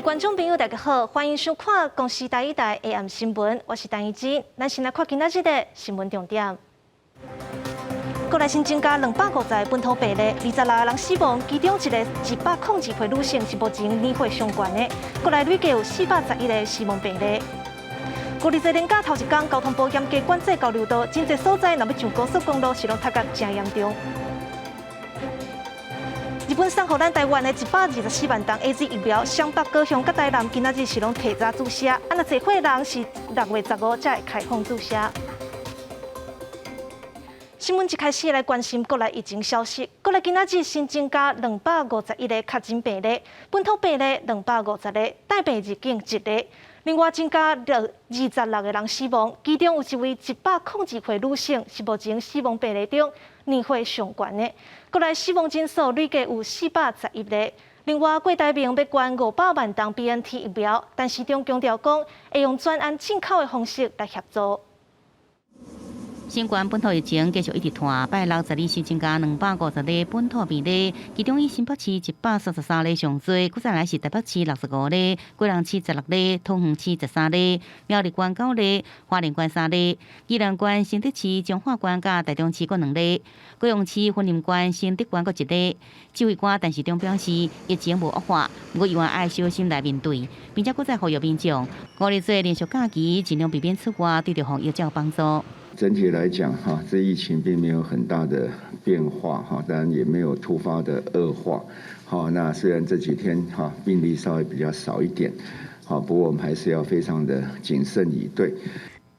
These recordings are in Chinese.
位观众朋友，大家好，欢迎收看《公视第一台 AM 新闻》，我是陈怡芝。咱先来看今仔日的新闻重点。国内新增加250个本土病例，26个人死亡，其中一个102岁女性是目前年岁上悬的。国内累计有411个死亡病例。过日节连假头一天，交通部严加管制交流道，真侪所在若要上高速公路，是拢塌角真严重。日本送予咱台湾的124万剂 AZ 疫苗，双北、高雄、甲台南今仔日是拢提早注射，那济伙人是6月15才会开放注射。新闻一开始来关心国内疫情消息。国内今仔日新增加251个确诊病例，本土病例250个，带病入境1个。另外增加26个人死亡，其中有一位102岁女性是目前死亡病例中年岁上悬的。国内死亡人数累计有411个。另外，郭台铭要捐500万剂 BNT 疫苗，但市长强调讲会用专案进口的方式来协助。新冠本土疫情继续一直拖，拜六12时增加250个本土病例，其中以新北市133例上多，再来是台北市65例，贵人市16例，桃园市13例，苗栗县9例，花莲县3例，宜兰县、新竹市、彰化县甲台中市各2例，高雄市、云林县、新竹县各1例。指挥官陈时中表示，疫情无恶化，不过依然爱小心来面对，并且再呼吁民众，五日节连续假期尽量避免出外，对着防疫较有帮助。整体来讲，这疫情并没有很大的变化，当然也没有突发的恶化。那虽然这几天病例稍微比较少一点，不过我们还是要非常的谨慎以对。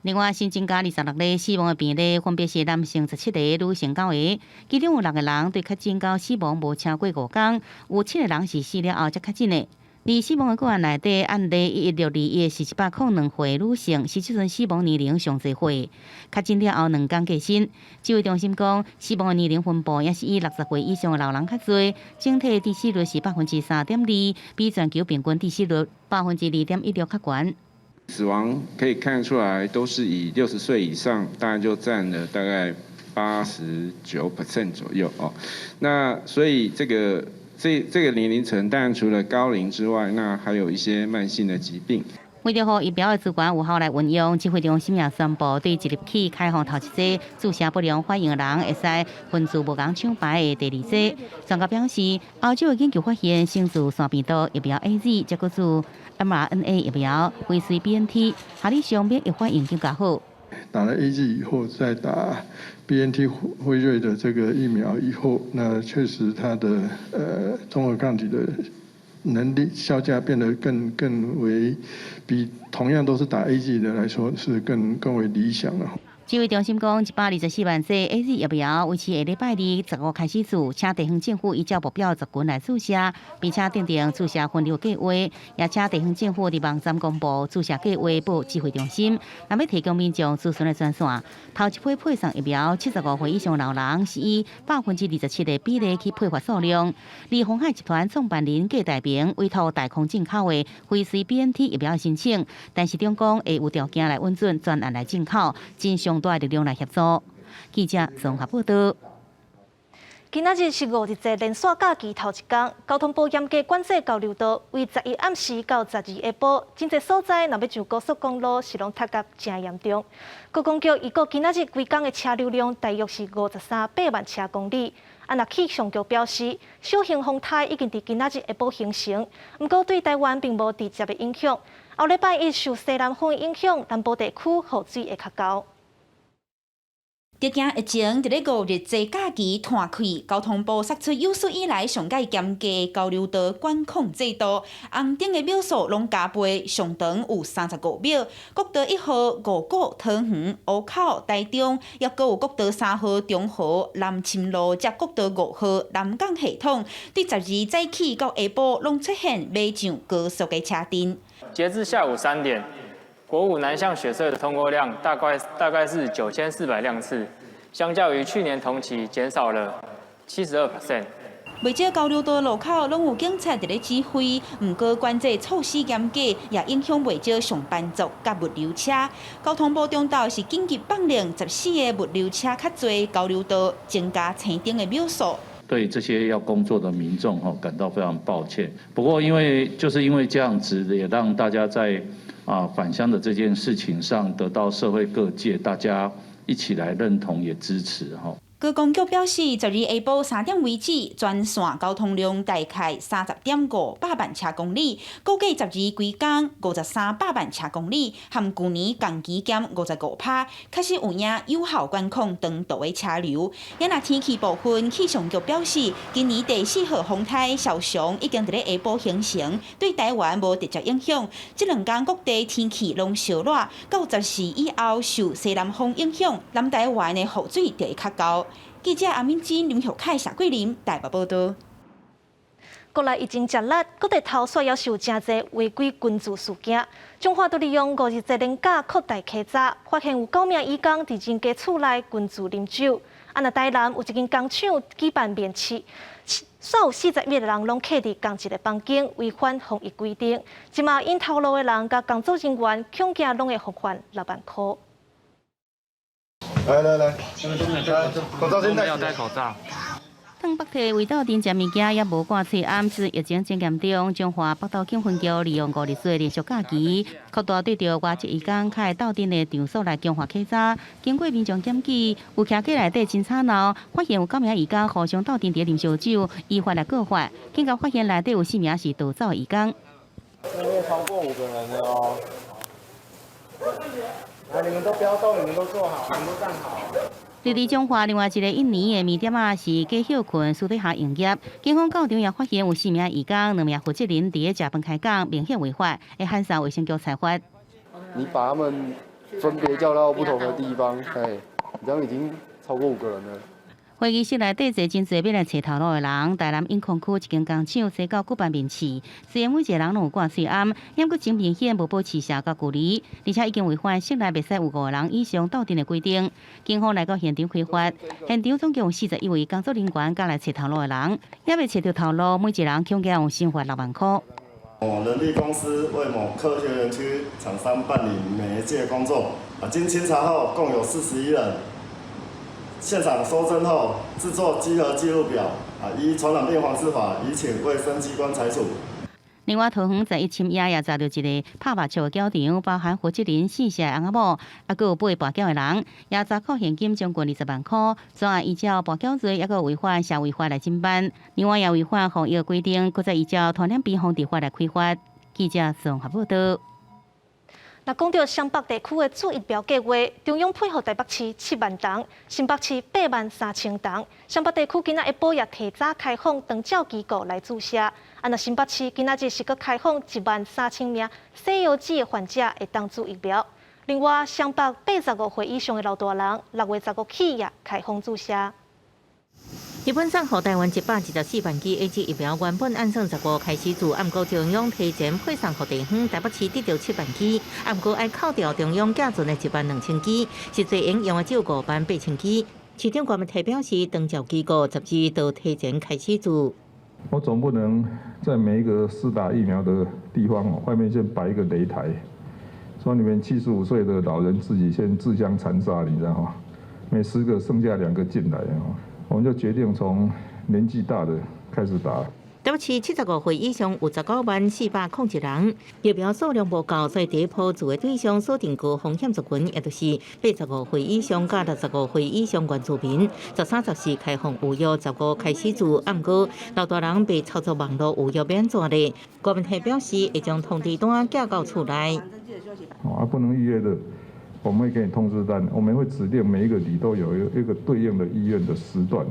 另外，新增加26例死亡的病例，分别是男性17个、女性9个，其中有6个人对确诊到死亡无超过5天，有7个人是死了后才确诊的。而死亡的个案内底，案例11621是102岁女性，是这阵死亡年龄上侪岁，确诊了后2天过身。指挥中心讲，死亡的年龄分布也是以60岁以上的老人较多，整体致死率是3.2%，比全球平均致死率2.16%较悬。死亡可以看得出来，都是以60岁以上，大概就占了大概89% 左右哦。那所以这个年龄层，当然除了高龄之外，那还有一些慢性的疾病。为了让疫苗的资源有效来运用，指挥中心也宣布，对即日起开放头一剂注射不良反应的人，会使分次无共抢排的第2剂。专家表示，欧洲的研究发现，先自腺病毒疫苗 AZ， 再自 mRNA 疫苗辉瑞 BNT， 下里上免疫反应更加好。打了 AZ 以后，再打 BNT 辉瑞的这个疫苗以后，那确实它的中和抗体的能力效价变得更为比同样都是打 AZ 的来说是更为理想了。指挥中心讲，124万剂 AZ 疫苗维持下礼拜2、15开始注，请地方政府依照目标10群来注射，并且订定注射分流计划，也请地方政府伫网站公布注射计划，报指挥中心。若要提供民众咨询的专线，头一批配送疫苗75岁以上老人是以27%的比例去配发数量。而鸿海集团创办人郭台铭委托大空进口的辉瑞 BNT 疫苗申请，但是中讲会有条件来允准专案来进口，真上大力量来协助。记者综合报道。今仔日是5日节连续假期头一天，交通部严加管制交流道，为11暗时到12下晡，真侪所在若要上高速公路是拢塌角真严重。高公局预估今仔日规天的车流量大约是53.8万车公里。若气象局表示，小型风台已经伫今仔日下晡形成，不过对台湾并无直接的影响。后礼拜一受西南风影响，南部地区雨水会较高。直惊疫情伫咧5日节假期摊开，交通部释出有史以来上界严格的交流道管控制度，红灯的秒数拢加倍，上长有35秒。国道1号、五股、桃园、湖口、台中，也阁有国道3号、中和、南深路，接国道5号、南港系统，对12早起到下晡拢出现马上高速的车阵。截至下午3点。国五南向雪隧的通过量大概是9400辆次，相较于去年同期减少了72%。袂少交流道路口拢有警察伫咧指挥，毋过管制措施严格，也影响袂少上班族甲物流车。交通部中昼是紧急放令14个物流车较侪交流道增加青灯的秒数。对这些要工作的民众感到非常抱歉。不过因为这样子，也让大家在返乡的这件事情上得到社会各界大家一起来认同也支持哈。高公局表示，12下晡3点为止，全线交通量大概30.5百万车公里，估计12归工53百万车公里，和去年同期减55%，确实有影有效管控长途的车流。也那天气部分，气象局表示，今年第4号风台小熊已经在下晡形成，对台湾无直接影响。这2天各地天气拢稍热，到10时以后受西南风影响，南台湾的雨水就会较高。记者阿敏珍、林玉凯、谢桂林台北报道。国内疫情接力，各地头说要受真侪违规捐助事件。中华队利用5日节连假扩大稽查，发现有9名义工伫人家厝内捐助啉酒。那台南有一间工厂举办面试，所有40名人拢客伫同一个房间，违反防疫规定。即马因头路的人甲工作人员恐惊拢会罚款6万块。来，口罩先戴。没有戴口罩。汤北体为到店食物件也无挂册，暗自疫情真严重。中华北道警分局利用5日节连续假期，扩大对着外籍移工开到店的场所来强化稽查。经过民众检举，有徛起内底真吵闹，发现有9名移工互相到店伫啉烧酒，依法来告发。警察发现内底有4名是逃走移工。这边超过5个人了哦。来，你们都不要动，你们都坐好，你们都站好。伫中华另外一个印尼的面店是假休困私底下营业，警方到场也发现有4名移工、2名负责人伫咧食饭开讲，明显违法，会函上卫生局裁罚。你把他们分别叫到不同的地方，你这样已经超过5个人了。会议室内底坐真侪要来找头路的人。台南永康区一间工厂西到举办面试，虽然每一个人拢有挂水暗，但佫真明显无保持社交距离，而且已经违反室内袂使有5个人以上到店的规定。警方来到现场开发，现场总共有41位工作人员甲来找头路的人，也未找到头路，每一人恐惊有刑罚6万块。某人力公司为某科学园区厂商办理媒介工作，经清查后共有41人。现场搜证后，制作稽核记录表，依传染病防治法，移请卫生机关裁处。另外，桃园在1深夜也查到一个拍麻将的赌场，包含负责人4岁翁仔某，还有8个跋筊的人，也查扣现金将近20万块。专案依照跋筊罪，也有违反社会法来侦办。另外，也违反防疫规定，搁再依照传染病防治法来开罚。记者综合报道。那讲到湘北地区的主疫苗计划，中央配合台北市7万栋，新北市8万3千栋。湘北地区今仔下晡也提早开放长照机构来注射。那新北市今仔日是搁开放1万3千名西药剂的患者会当注疫苗。另外，湘北85岁以上的老大人6月15起也开放注射。日本政府台湾114万剂 AZ 疫苗原本按算15开始注，不过中央提前配送给地方，台北市得到7万剂，不过要扣掉中央寄存的1万2千剂，实际应用的只有5万8千剂。市长官代表示，长照机构12都提前开始注。我总不能在每一个施打疫苗的地方外面先摆一个擂台，说你们75岁的老人自己先自相残杀，你知道吗？每10个剩下2个进来我们就决定从年纪大的开始打。台北市75岁以上有19万401人，疫苗数量无够，所以第一波注的对象锁定高风险族群，也就是85岁以上加65岁以上原住民。13、14开放预约，15开始注，不过老大人被操作网络预约免怎的？国民体表示会将通知单寄到厝内。不能预约的，我们会给你通知单，我们会指定每一个里都有一个对应的医院的时段。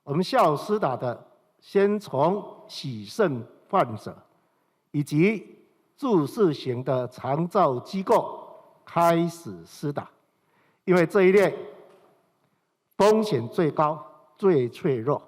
我们下午施打的，先从洗肾患者以及注射型的长照机构开始施打，因为这一类风险最高、最脆弱。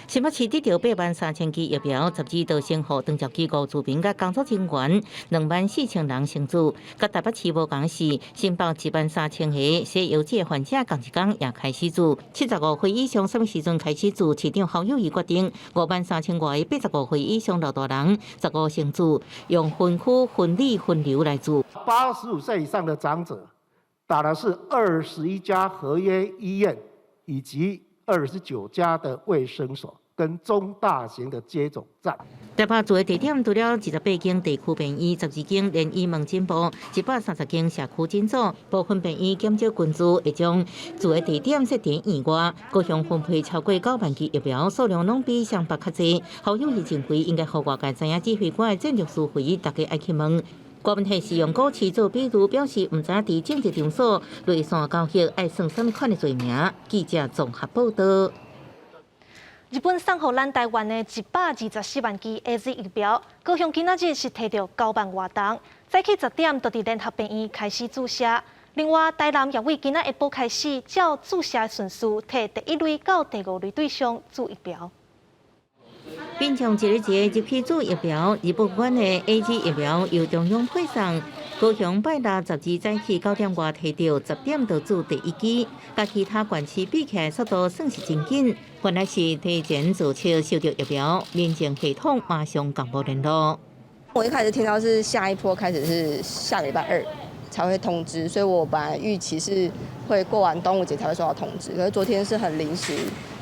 新北市得到8万3千剂疫苗，12都先予长照机构住民甲工作人员2万4千人先注。甲台北市无共是，新北1万3千个西药剂患者同一天也开始注。75岁以上什么时阵开始注？市长侯友宜决定5万3千外85岁以上老大人15先注，用分区、分里、分流来注。85岁以上的长者打的是21家合约医院以及29家的卫生所，跟中大型的接种站。台北住的地点除了28间地区病院、12间联医门诊部、130间社区诊所，部分病院减少群聚，会将住的地点设定院外。高雄分配超过9万剂疫苗，数量拢比上北较济。好友疫情会应该互外界知影指挥官的战略思维，大家爱去问。国民党是用股市做比喻，表示唔知伫政治场所内线交易爱算什么款的罪名。记者综合报道。日本送予咱台湾的124万剂 AZ 疫苗，高雄今仔日是摕到9万外重，早起10点就伫联合病院开始注射。另外，台南也为今仔下晡开始，照注射的顺序，摕第1类到第5类对象注疫苗。并从一日节入去注疫苗，日本馆的 AZ 疫苗由中央配送。高雄拜六12早起9点外摕到10点就注第1剂，甲其他县市比起来速度算是真紧。原来是提前注册收到疫苗，民政系统马上公布联络。我一开始听到是下一波开始是下礼拜2才会通知，所以我本来预期是会过完端午节才会收到通知，可是昨天是很临时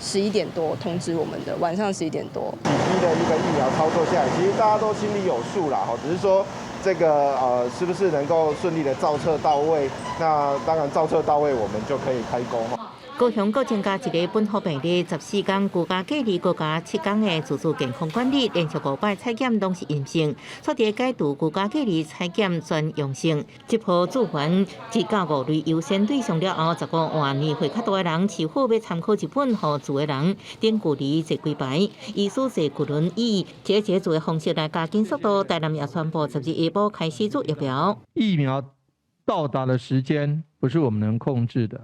，11点多通知我们的，晚上11点多。几批的一个疫苗操作下来，其实大家都心里有数啦，只是说这个是不是能够顺利的造册到位？那当然造册到位，我们就可以开工哈。高雄又增加一个本土病例，14天居家隔离，再加7天的自主健康管理，连续5摆采检拢是阴性，错伫解除居家隔离采检全阳性。这波驻还至到5类优先对象了后，15万年岁较大的人，市府要参考日本和住的人，顶距离坐几排，依次坐骨轮椅，一个做的方式来加紧速度。台南也宣布12日下晡开始注疫苗。疫苗到达的时间不是我们能控制的，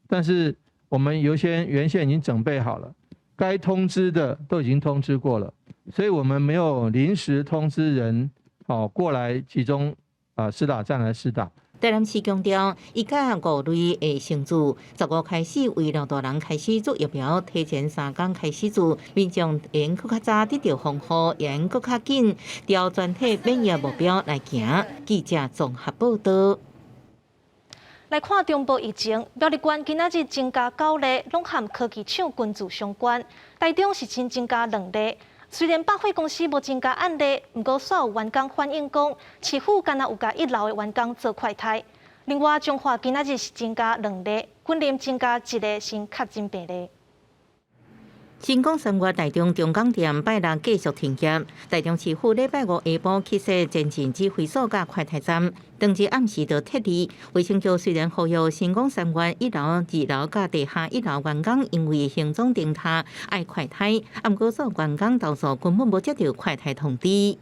但是我们原先已经准备好了，该通知的都已经通知过了，所以我们没有临时通知人过来集中施打站来施打。台南市强调，依家5类的成住，15开始为老大人开始注疫苗，提前3天开始注，民众应更较早得到防护，也应更较紧，朝全体免疫目标来行。记者综合报道。来看中部疫情，苗栗县今仔日增加9例，拢和科技厂群聚相关。台中是新增加2例。虽然百货公司无增加案例，不过煞有员工反映讲，市府敢若有甲1楼的员工做快筛。另外，彰化今仔日是增加2例，云林增加1例新确诊病例。新光三越台中中港店拜六继续停业，台中市府礼拜5下晡启设前进指挥所甲快筛站，当日暗时就撤离。卫生局虽然呼吁新光三越1楼、2楼甲地下1楼员工因为行踪停塌爱快筛，不过所员工投诉根本无接到快筛通知。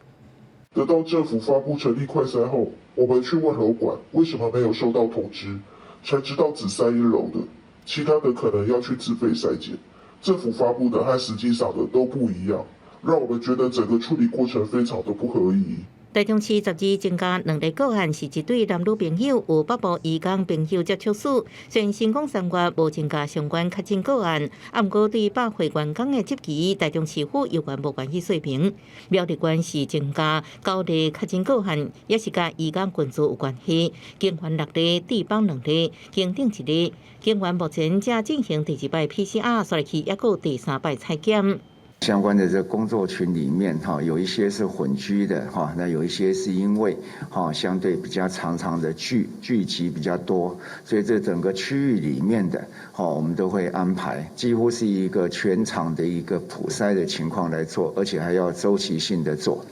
得到政府发布成立快筛后，我们去问楼管为什么没有收到通知，才知道只筛1楼的，其他的可能要去自费筛检。政府发布的和实际上的都不一样，让我们觉得整个处理过程非常的不合理。台中市12增加2例个案，是一对男女朋友有北部移工朋友接触史。虽然新光三越无增加相关确诊个案，不过对百货员工的执勤，台中市府有关无关去说明。苗栗县是增加9例确诊个案，也是甲移工群聚有关系。警员6例，地方2例，警定1例。警员目前正进行第2摆 PCR， 所以去也有第3摆采检。相关的这工作群里面有一些是混居的那有一些是因为相对比较常的聚集比较多，所以这整个区域里面的我们都会安排，几乎是一个全场的一个普筛的情况来做，而且还要周期性的做。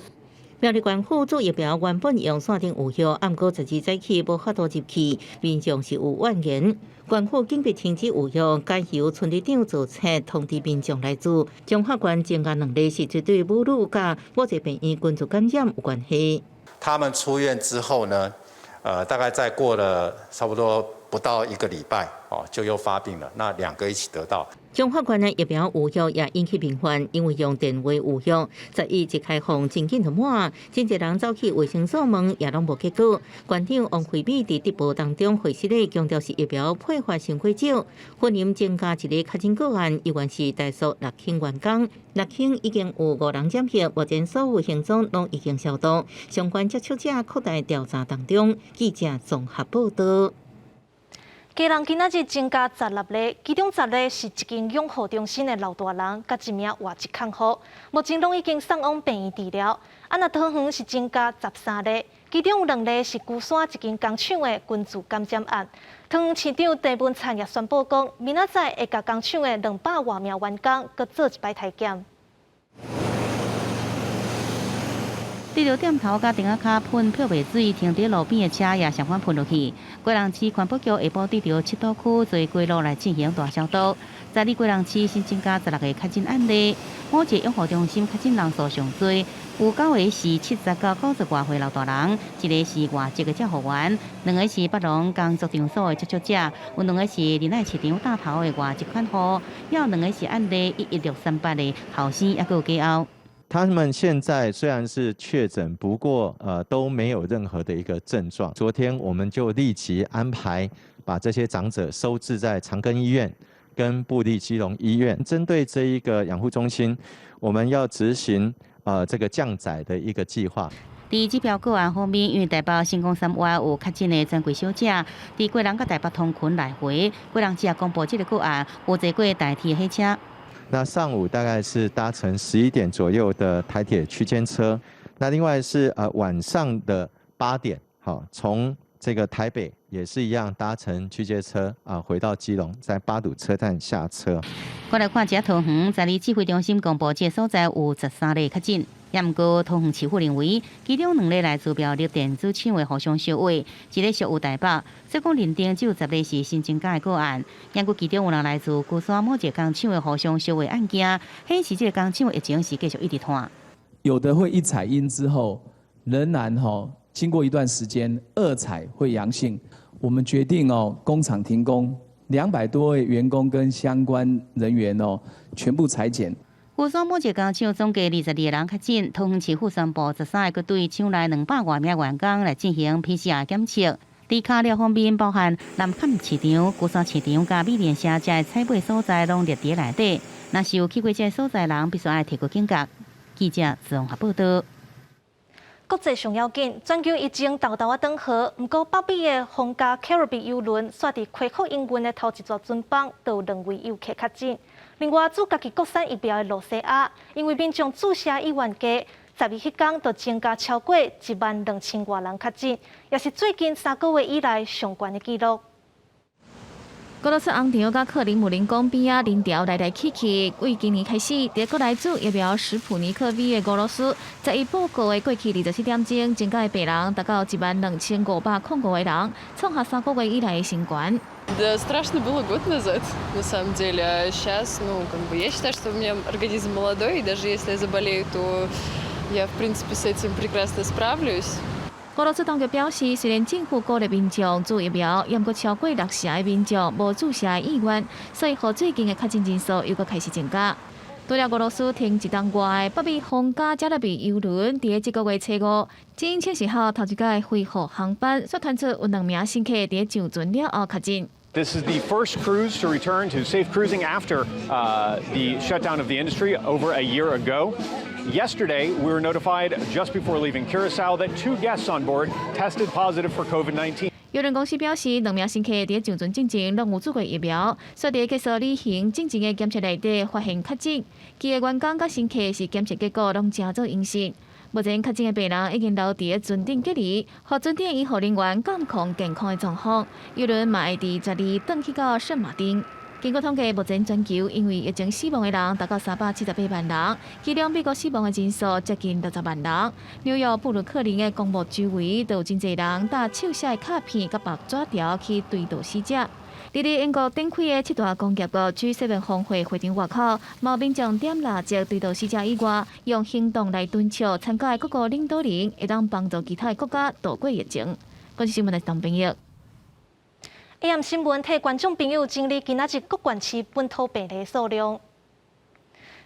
苗栗县府注疫苗原本用线顶有效，不过12早起无法度入去，民众是有怨言。县府紧急停止有效，改由村里长做册通知民众来做。彰化县增加2例是绝对母乳甲某一病院群组感染有关系。他们出院之后呢，大概再过了差不多不到1个礼拜就又发病了，那2个一起得到。彰化县的疫苗有效也引起民愤，因为用电话有效，11一开放真紧就满，真侪人走去卫生所问也拢无结果。县长王惠美伫直播当中回实咧强调是疫苗配发成果少，云林增加1例确诊个案，依然是大数6轻员工，6轻已经有5人染疫，目前所有行踪拢已经消毒，相关接触者扩大调查当中。记者综合报道。家人今仔日增加16例，其中10例是一间养护中心的老大人，甲一名外籍看护，目前拢已经送往病院治疗。那桃园是增加13例，其中有2例是龟山一间工厂的菌株感染案。桃园市长郑文灿也宣布讲，明仔载会甲工厂的200多名员工搁做一摆体检。地着店头甲顶仔骹喷漂白水，停伫路边的车也相关喷落去。贵人市环保局下晡地着7堵区做街路来进行大消毒。在哩贵人市新增加16个确诊案例，某一个养护中心确诊人数上多，有9个是70到90外岁老大人，1个是外籍的照护员，2个是北农工作场所的接触者，有2个是仁爱市场大头的外籍看护，也有2个是案例11638的后生，也有家后。他们现在虽然是确诊，不过都没有任何的一个症状。昨天我们就立即安排把这些长者收治在长庚医院跟部立基隆医院。针对这一个养护中心，我们要执行这个降载的一个计划。伫指标个案方面，因为台北新光3外有确诊的专柜小姐，伫贵人甲台北通勤来回，贵人只也公布这个个案有坐过代替的火车。那上午大概是搭乘11点左右的台铁区间车，那另外是晚上的8点，好，从这个台北也是一样搭乘区间车回到基隆，在八堵车站下车。我来看一下桃园，在哩指挥中心公布这所在有13例确诊。也毋过，桃园市府认为，其中2例来自标力电子厂的互相烧毁，1例属有台北，所以讲认定只有10例是新增加的个案。也过其中有人来自龟山某一个工厂的互相烧毁案件，显示这个工厂的疫情是继续一直拖。有的会一采阴之后，仍然经过一段时间2采会阳性，我们决定工厂停工，200多位员工跟相关人员全部裁减。龟山某一个工厂总计22个人确诊，桃园市府宣布13个对厂内200多名员工来进行 PCR 检测。伫卡料方面，包含南坎市场、龟山市场甲美联社这采买所在，拢列伫内底。若是有去过这所在人，必须爱提过警觉。记者自综合报道。国际上要紧，全球疫情豆豆转好，不过北美的皇家卡瑞比邮轮煞伫开阔营运的头一座船帮，都有2位游客确诊。另外，驻家己国产疫苗的罗西亚，因为民众注射意愿低，10日迄天就增加超过12000多人确诊，也是最近3个月以来上悬的纪录。俄罗斯红场甲克里姆林宫边啊，人潮来来去去。为今年开始，伫国内驻疫苗史普尼克 V 的俄罗斯，在伊报告的过去24点钟，增加的病人达到12505个人，创下3个月以来的新高。Да, страшно было год назад, на самом деле. А сейчас, я считаю, что у меня организм молодой, и даже если я заболею, то я, в принципе, с этим прекрасно справлюсь. 俄罗斯当局表示，虽然政府鼓励民众注疫苗，也不过超过60%的民众无注射的意愿，所以，最近的确诊人数又搁开始增加。除了俄罗斯停一档外，北美皇家加勒比邮轮伫这个月初5，进行测试后头一届恢复航班，所传出有2名乘客伫上船了后确诊。This is the first cruise to return to safe cruising after the shutdown of the industry over a year ago. Yesterday, we were notified just before leaving Curacao that 2 guests on board tested positive for COVID-19. 邮轮公司表示，2名乘客伫上船进前拢有做过疫苗，所以结束履行进前的检测内底发现确诊，其余员工甲乘客是检测结果拢正做阴性。目前确诊的病人已经留伫船顶隔离，互船顶医护人员监控健康的状况。邮轮嘛会伫12转去到圣马丁。经过统计，目前全球因为疫情死亡的人达到378万人，其中美国死亡的人数接近60万人。纽约布鲁克林的公墓周围都有真侪人带手写的卡片甲白纸条去追悼死者。伫英国展开的7大工业国 G7 峰会会场外口，毛民众点蜡烛追悼死者以外，用行动来敦促参加的各国领导人会当帮助其他的国家度过疫情。国际新闻的同朋友。AM 新闻替观众朋友整理今仔日各县市本土病例数量。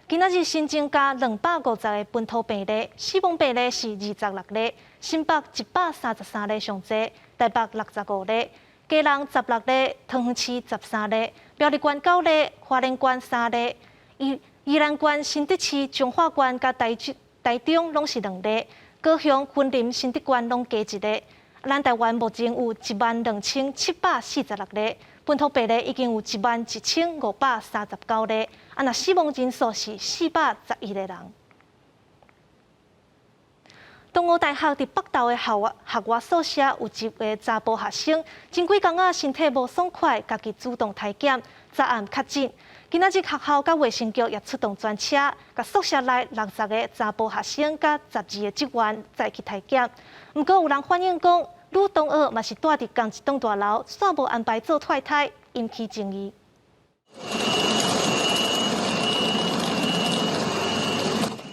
今仔日新增加250个本土病例，死亡病例是26例，新北133例上侪，台北65例，基隆16例，桃园市13例，苗栗县9例，花莲县3例，宜兰县、新竹市、彰化县甲台中拢是2例，高雄、云林、新竹县拢加1例。咱台湾目前有12746例，本土病例已经有11539例，若死亡人数是411个人。东吴大学伫北投的校外宿舍有一个查甫学生，前几工仔身体无爽快，家己主动体检，早暗确诊。今仔日学校甲卫生局也出动专车，甲宿舍内60个查甫学生甲12个职员再去体检。毋过有人反映讲，女同学嘛是住伫同一栋大楼，煞无安排做快筛，引起争议。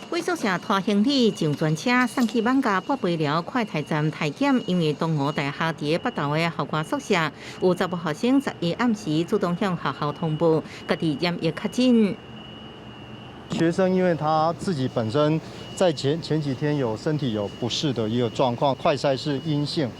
为宿舍拖行李上专车送去艋舺北北寮快筛站体检，因为东吴大学伫北投的校外宿舍有查甫学生11暗时主动向学校通报，家己染疫确诊。学生因为他自己本身在前几天有身体有不适的一个状况，快筛是阴性，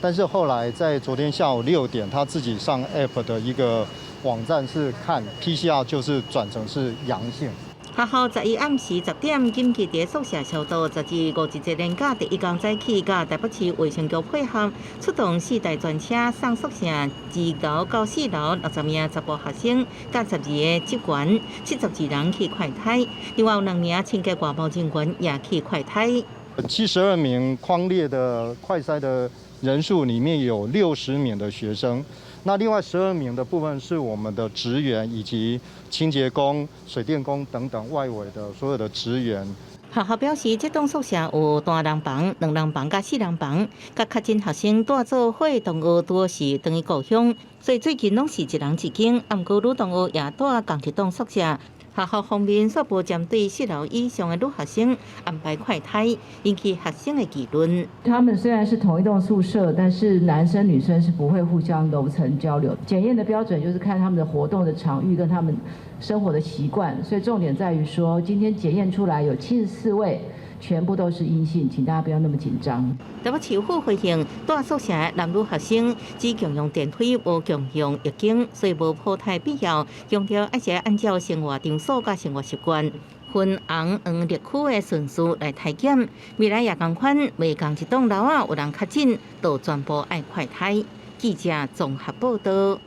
但是后来在昨天下午6点，他自己上 App 的一个网站是看 PCR 就是转成是阳性。学校11暗时10点，紧急伫宿舍消毒，1251年假第一天早起，甲台北市卫生局配合，出动4台专车送宿舍2楼到4楼60名查甫学生，甲12个职员，72人去快筛。另外有2名清洁外包人员也去快筛。72名匡列的快筛的人数里面有60名的学生。那另外12名的部分是我们的职员以及清洁工、水电工等等外围的所有的职员。学校表示，这栋宿舍有单人房、2人房、甲4人房，甲确诊学生住做伙同学多是等于故乡，所以最近拢是一人一间。毋过女同学也住同一栋宿舍。学校方面煞无针对4楼以上的女学生安排快筛，引起学生的议论。他们虽然是同一栋宿舍，但是男生女生是不会互相楼层交流。检验的标准就是看他们的活动的场域跟他们生活的习惯，所以重点在于说，今天检验出来有74位。全部都是阴性，请大家不要那么紧张。台北市府回应，住宿舍男女学生只共用电梯，无共用浴巾，所以无破坏必要。强调还是要按照生活场所甲生活习惯，分红黄绿区的顺序来体检。未来也同款，每共一栋楼啊有人确诊，都全部爱快筛。记者综合报道。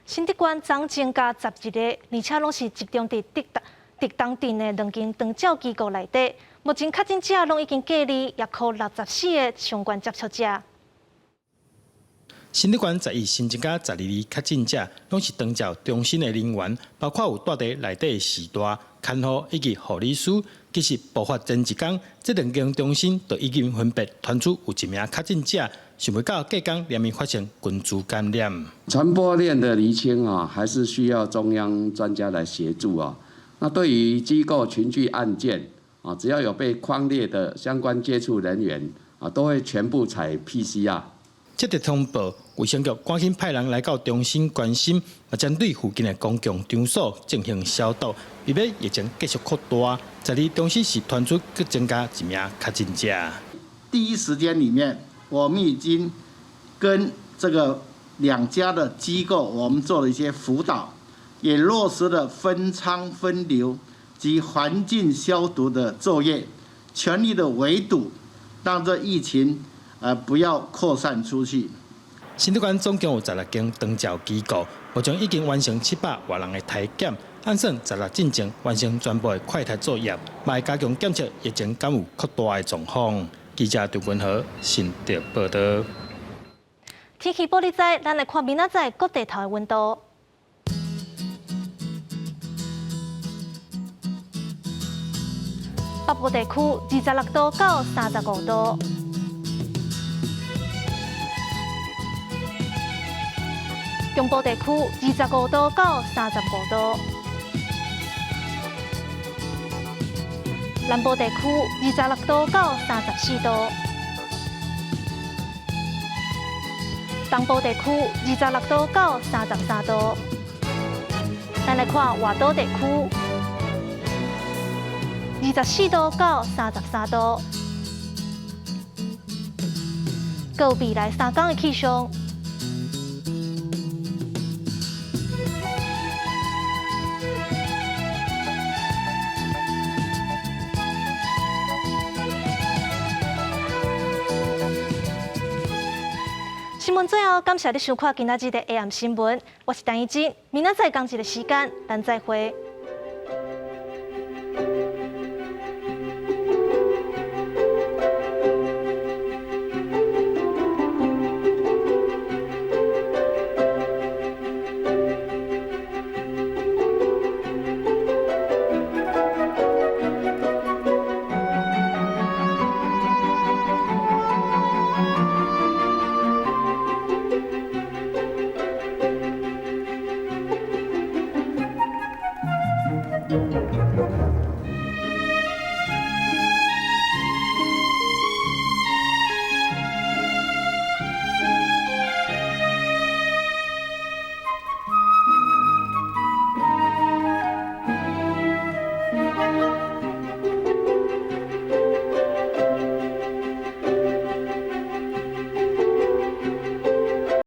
新竹县总增加11个，而且拢是集中伫特东镇的2间长照机构内底。目前确诊者拢已经隔离，约靠64个相关接触者。新竹县11新增加12例确诊者，拢是长照中心的人员，包括有住伫内底的士大、看护以及护理师。其实爆发前一天，这2间中心就已经分别传出有1名确诊者，想不到隔天连续发生群组感染。传播链的厘清啊，还是需要中央专家来协助啊。那对于机构群聚案件啊，只要有被匡列的相关接触人员啊，都会全部采 PCR。接到通报，卫生局赶紧派人来到中心关心，也针对附近的公共场所进行消毒，避免疫情继续扩大。12中心是传出更增加1名确诊者。第一时间里面，我们已经跟这个2家的机构，我们做了一些辅导。也落实了分仓分流及环境消毒的作业，全力的围堵，让这疫情不要扩散出去。新竹县总共有16间长照机构，目前已经完成700多人的体检，按算16进前完成全部的快筛作业，卖加强检测疫情敢有扩大的状况。记者杜文和新竹报道。天气报你知，咱来看明仔载各地头的温度。北部地区26度到35度，中部地区25度到35度，南部地区26度到34度，东部地区26度到33度。咱来看外岛地区。24度到33度，各未来3天的气象。新闻最后，感谢你收看今仔日的 AM 新闻，我是陈怡真，明仔载同一个时间，咱再会。Thank you.